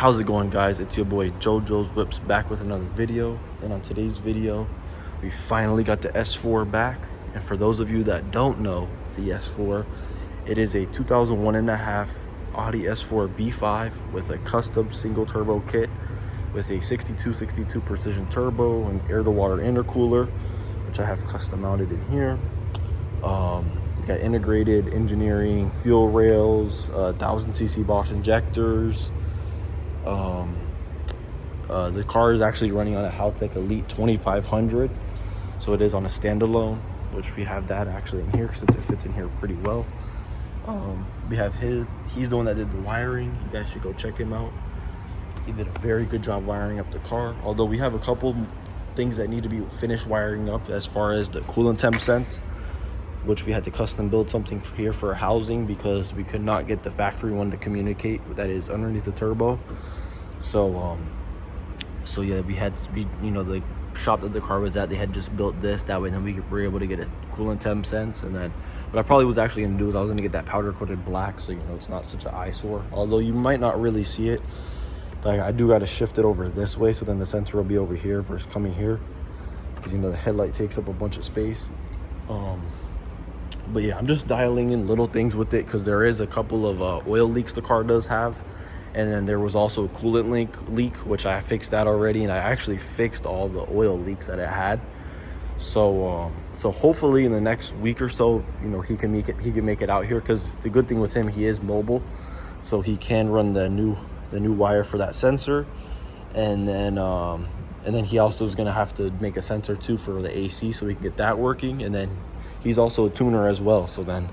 How's it going, guys? It's your boy JoJo's Whips back with another video. And on today's video, we finally got the S4 back. And for those of you that don't know the S4, it is a 2001.5 Audi S4 B5 with a custom single turbo kit with a 6262 precision turbo and air-to-water intercooler, which I have custom mounted in here. We got integrated engineering, fuel rails, 1000cc Bosch injectors. The car is actually running on a Haltech Elite 2500, so it is on a standalone, which we have that actually in here since it fits in here pretty well. We have he's the one that did the wiring. You guys should go check him out. He did a very good job wiring up the car, although we have a couple things that need to be finished wiring up as far as the coolant temp sense, which we had to custom build something here for housing because we could not get the factory one to communicate that is underneath the turbo. So yeah, the shop that the car was at, they had just built this that way, then we were able to get a coolant temp sense. And then what I probably was actually gonna do is I was gonna get that powder coated black, so it's not such an eyesore, although you might not really see it. But I do got to shift it over this way, so then the sensor will be over here versus coming here, because the headlight takes up a bunch of space. But yeah, I'm just dialing in little things with it because there is a couple of oil leaks the car does have. And then there was also a coolant leak, which I fixed that already. And I actually fixed all the oil leaks that it had. So hopefully in the next week or so, he can make it out here, because the good thing with him, he is mobile. So he can run the new wire for that sensor. And then he also is going to have to make a sensor too for the AC, so we can get that working. And then he's also a tuner as well, so then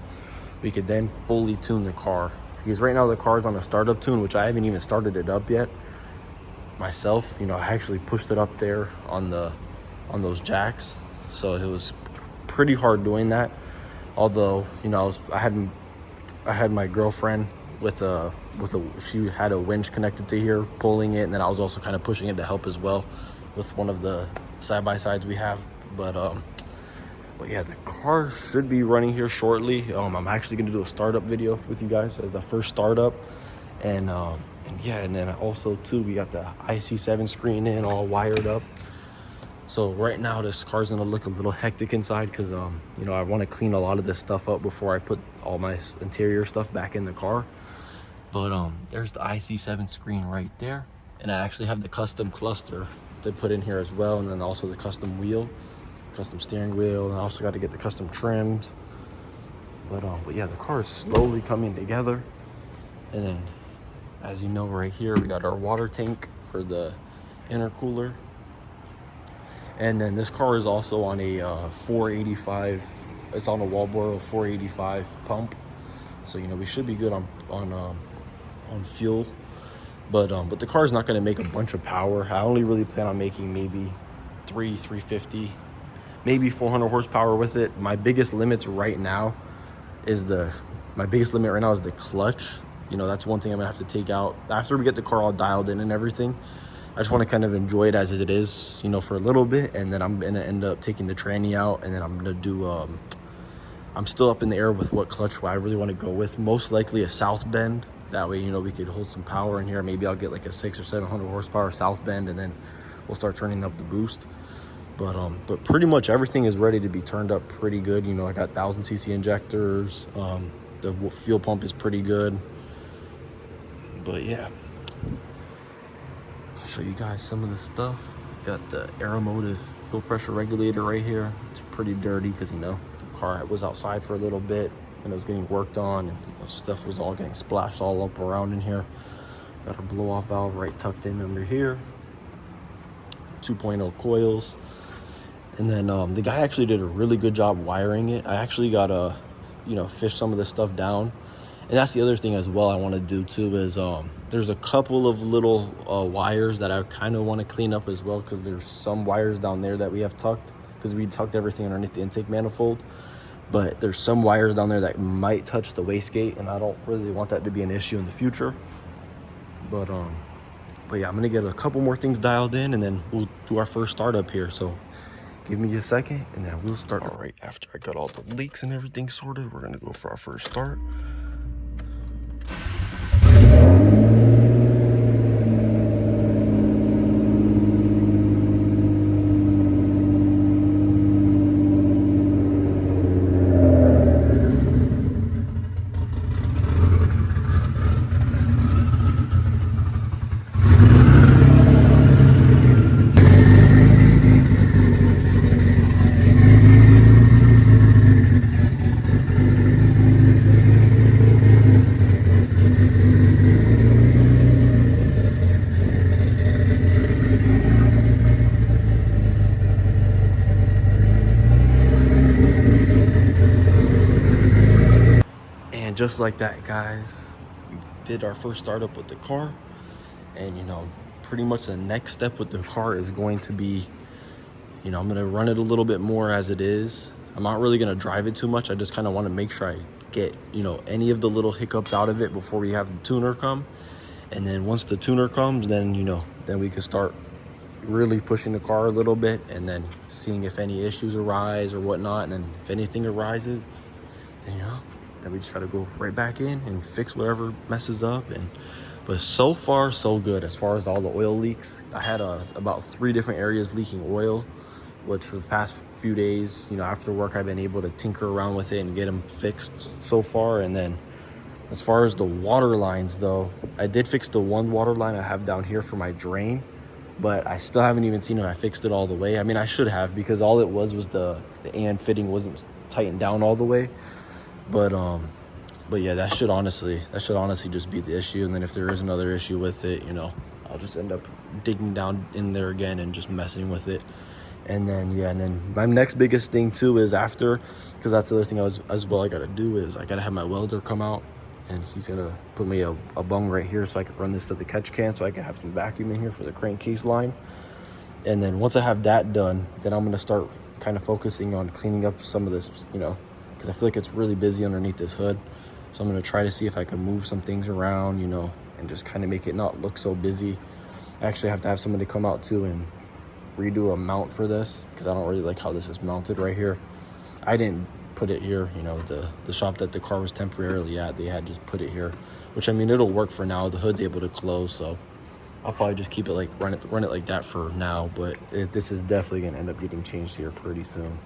we could then fully tune the car. Because right now the car's on a startup tune, which I haven't even started it up yet myself. I actually pushed it up there on those jacks, so it was pretty hard doing that. Although I had my girlfriend she had a winch connected to here pulling it, and then I was also kind of pushing it to help as well with one of the side-by-sides we have. But yeah, the car should be running here shortly. I'm actually going to do a startup video with you guys as the first startup. And then also too, we got the IC7 screen in all wired up. So right now this car's going to look a little hectic inside because, I want to clean a lot of this stuff up before I put all my interior stuff back in the car. But there's the IC7 screen right there. And I actually have the custom cluster to put in here as well. And then also the custom wheel. Custom steering wheel, and I also got to get the custom trims. But yeah, the car is slowly coming together. And then, as you know, right here we got our water tank for the intercooler. And then this car is also on a 485. It's on a Walboro 485 pump, so we should be good on fuel. But the car is not going to make a bunch of power. I only really plan on making maybe 350. Maybe 400 horsepower with it. My biggest limit right now is the clutch. That's one thing I'm gonna have to take out after we get the car all dialed in and everything. I just want to kind of enjoy it as it is, for a little bit, and then I'm gonna end up taking the tranny out, and then I'm gonna do. I'm still up in the air with what clutch I really want to go with. Most likely a South Bend. That way, we could hold some power in here. Maybe I'll get like a 600 or 700 horsepower South Bend, and then we'll start turning up the boost. But pretty much everything is ready to be turned up pretty good. I got 1000cc injectors. The fuel pump is pretty good. But yeah, I'll show you guys some of the stuff. Got the Aeromotive fuel pressure regulator right here. It's pretty dirty because the car was outside for a little bit and it was getting worked on, and stuff was all getting splashed all up around in here. Got a blow-off valve right tucked in under here. 2.0 coils. And then the guy actually did a really good job wiring it. I actually got to, fish some of this stuff down. And that's the other thing as well I want to do too is there's a couple of little wires that I kind of want to clean up as well, because there's some wires down there that we have tucked, because we tucked everything underneath the intake manifold. But there's some wires down there that might touch the wastegate, and I don't really want that to be an issue in the future. But yeah, I'm going to get a couple more things dialed in, and then we'll do our first startup here. So give me a second, and then we'll start. All right, after I got all the leaks and everything sorted, we're gonna go for our first start. just like that, guys, we did our first startup with the car. And, you know, pretty much the next step with the car is going to be, you know, I'm going to run it a little bit more as it is. I'm not really going to drive it too much. I just kind of want to make sure I get, you know, any of the little hiccups out of it before we have the tuner come. And then once the tuner comes, then, you know, then we can start really pushing the car a little bit and then seeing if any issues arise or whatnot. And then if anything arises, then, you know, then we just got to go right back in and fix whatever messes up. But so far, so good as far as all the oil leaks. I had about 3 different areas leaking oil, which for the past few days, you know, after work, I've been able to tinker around with it and get them fixed so far. And then as far as the water lines, though, I did fix the one water line I have down here for my drain, but I still haven't even seen if I fixed it all the way. I mean, I should have, because all it was the AN fitting wasn't tightened down all the way. But yeah, that should honestly just be the issue. And then if there is another issue with it, you know, I'll just end up digging down in there again and just messing with it. And then, yeah, and then my next biggest thing too is after, because that's the other thing I got to do is I got to have my welder come out, and he's going to put me a bung right here so I can run this to the catch can so I can have some vacuum in here for the crankcase line. And then once I have that done, then I'm going to start kind of focusing on cleaning up some of this, you know, because I feel like it's really busy underneath this hood. So I'm going to try to see if I can move some things around, you know, and just kind of make it not look so busy. I actually have to have somebody come out too and redo a mount for this, because I don't really like how this is mounted right here. I didn't put it here, you know, the shop that the car was temporarily at, they had just put it here, which, I mean, it'll work for now. The hood's able to close, so I'll probably just keep it like run it like that for now. But this is definitely going to end up getting changed here pretty soon.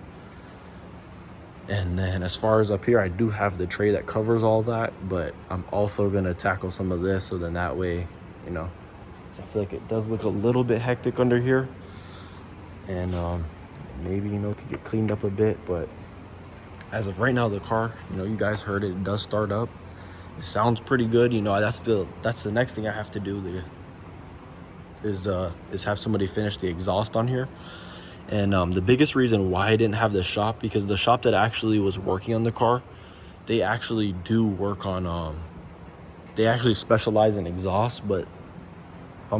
And then as far as up here, I do have the tray that covers all that, but I'm also going to tackle some of this, so then that way, you know, I feel like it does look a little bit hectic under here. And maybe, you know, it could get cleaned up a bit. But as of right now, the car, you know, you guys heard it, it does start up. It sounds pretty good. You know, that's the next thing I have to do is have somebody finish the exhaust on here. And the biggest reason why I didn't have the shop, because the shop that actually was working on the car, they actually do work on they actually specialize in exhaust. But I'll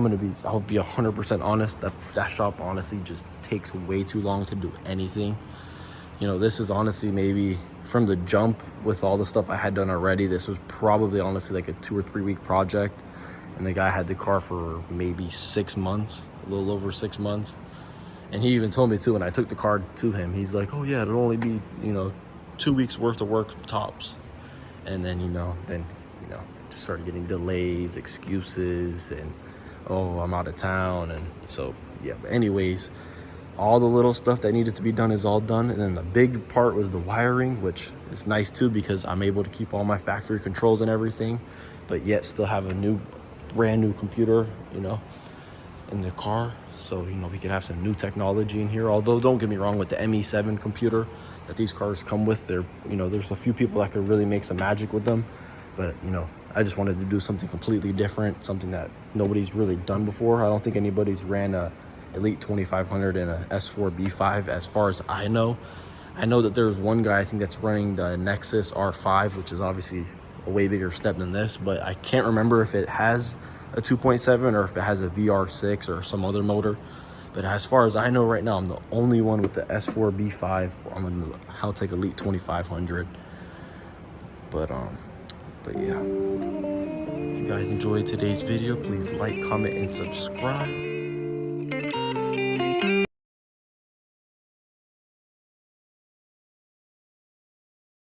be 100% honest, that shop honestly just takes way too long to do anything. You know, this is honestly, maybe from the jump, with all the stuff I had done already, this was probably honestly like a 2 or 3 week project. And the guy had the car for maybe 6 months, a little over 6 months. And he even told me too, when I took the car to him, he's like, oh yeah, it'll only be, you know, 2 weeks worth of work tops. And then, you know, just started getting delays, excuses, and oh, I'm out of town. And so, yeah, but anyways, all the little stuff that needed to be done is all done. And then the big part was the wiring, which is nice too, because I'm able to keep all my factory controls and everything, but yet still have a brand new computer, you know, in the car. So, you know, we could have some new technology in here. Although, don't get me wrong, with the ME7 computer that these cars come with, you know, there's a few people that could really make some magic with them. But, you know, I just wanted to do something completely different, something that nobody's really done before. I don't think anybody's ran a Elite 2500 and a S4 B5 as far as I know. I know that there's one guy, I think, that's running the Nexus R5, which is obviously a way bigger step than this, but I can't remember if it has a 2.7 or if it has a VR6 or some other motor. But as far as I know right now, I'm the only one with the S4 B5 on the Haltech Elite 2500. But yeah, if you guys enjoyed today's video, please like, comment, and subscribe.